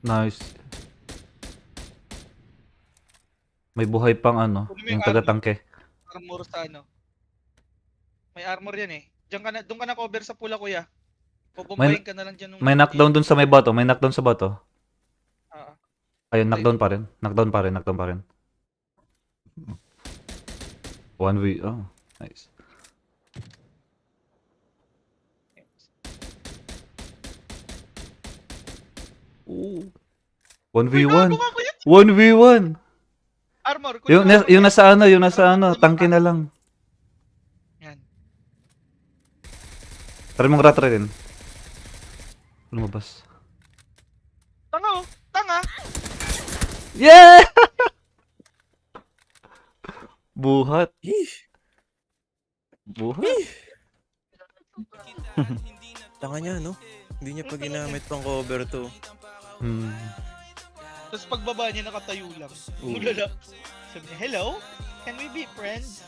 Nice. May buhay pang ano, Kunin mo yung yung taga-tangke. armor sa ano. May armor yan eh. Doon ka na cover sa pula, kuya. May, Bubombahin ka na lang dyan nung may knockdown dun sa may bato. May knockdown sa bato. Ah, Ayun, patay knockdown mo. pa rin. Knockdown pa rin, knockdown pa rin. 1v, oh, nice. Ooh. Uy, gago 1v1. ka, kuya! 1v1. Armor, kunin mo armor Yung niya. nasa ano, Para tangke na lang. yan. Try mong rat rin. Lumabas. Tanga oh! Tanga! Yeah! Buhat. Yeesh. Buhat. Tanga niya, no? Hindi niya pa ginamit pang cover to. Hmm. Tapos pagbaba niya, nakatayo lang. Mulala. Sabi niya, hello? Can we be friends?